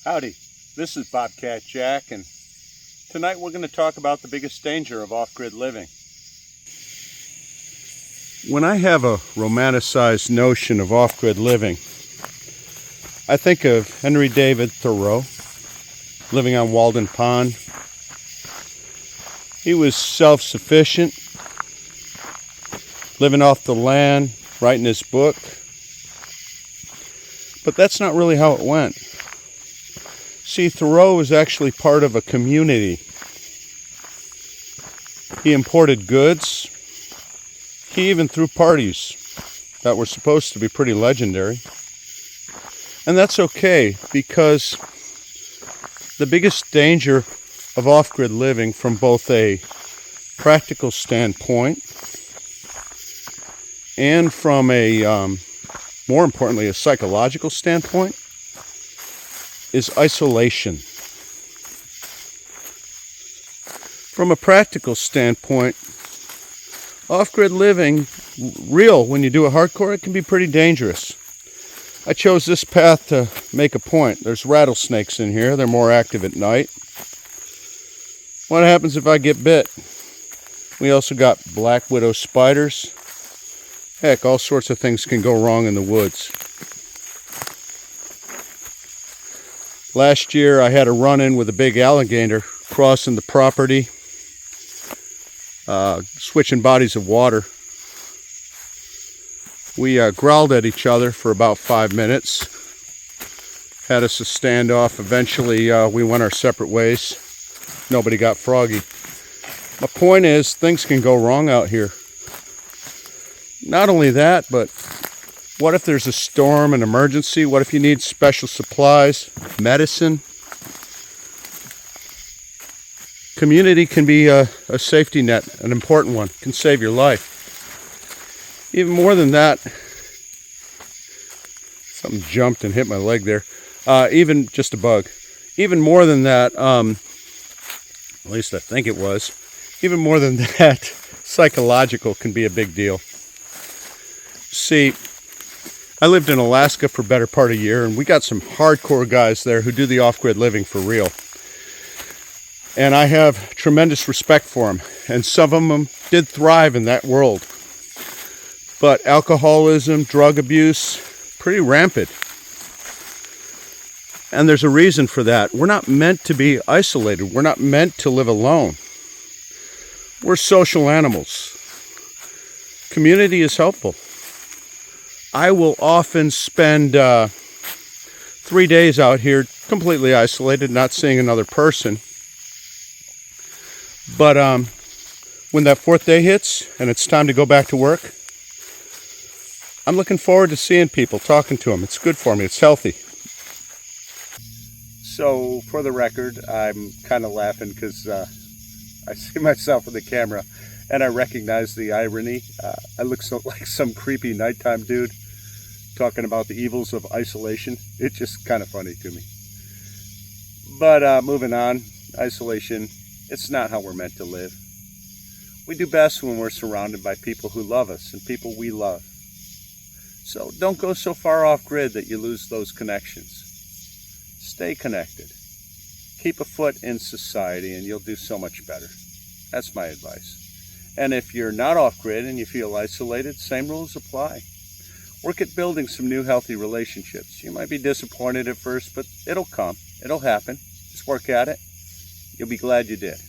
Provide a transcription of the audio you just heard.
Howdy, this is Bobcat Jack, and tonight we're going to talk about the biggest danger of off-grid living. When I have a romanticized notion of off-grid living, I think of Henry David Thoreau, living on Walden Pond. He was self-sufficient, living off the land, writing his book. But that's not really how it went. See, Thoreau was actually part of a community. He imported goods. He even threw parties that were supposed to be pretty legendary. And that's okay, because the biggest danger of off-grid living from both a practical standpoint and from a, more importantly, a psychological standpoint is isolation. From a practical standpoint, off-grid living, real, when you do it hardcore, it can be pretty dangerous. I chose this path to make a point. There's rattlesnakes in here. They're more active at night. What happens if I get bit? We also got black widow spiders. Heck, all sorts of things can go wrong in the woods. Last year I had a run-in with a big alligator crossing the property, switching bodies of water. We growled at each other for about 5 minutes. Had us a standoff. Eventually we went our separate ways. Nobody got froggy. My point is, things can go wrong out here. Not only that, but what if there's a storm, an emergency? What if you need special supplies, medicine? Community can be a safety net, an important one, can save your life. Even more than that, something jumped and hit my leg there. Even just a bug. Even more than that, at least I think it was, even more than that, psychological can be a big deal. See, I lived in Alaska for a better part of a year, and we got some hardcore guys there who do the off-grid living for real. And I have tremendous respect for them. And some of them did thrive in that world. But alcoholism, drug abuse, pretty rampant. And there's a reason for that. We're not meant to be isolated. We're not meant to live alone. We're social animals. Community is helpful. I will often spend 3 days out here completely isolated, not seeing another person. But when that 4th day hits and it's time to go back to work, I'm looking forward to seeing people, talking to them. It's good for me. It's healthy. So, for the record, I'm kind of laughing because I see myself in the camera and I recognize the irony. I look so like some creepy nighttime dude talking about the evils of isolation. It's just kind of funny to me. But moving on, isolation, it's not how we're meant to live. We do best when we're surrounded by people who love us and people we love. So don't go so far off grid that you lose those connections. Stay connected. Keep a foot in society and you'll do so much better. That's my advice. And if you're not off grid and you feel isolated, same rules apply. Work at building some new healthy relationships. You might be disappointed at first, but it'll come. It'll happen. Just work at it. You'll be glad you did.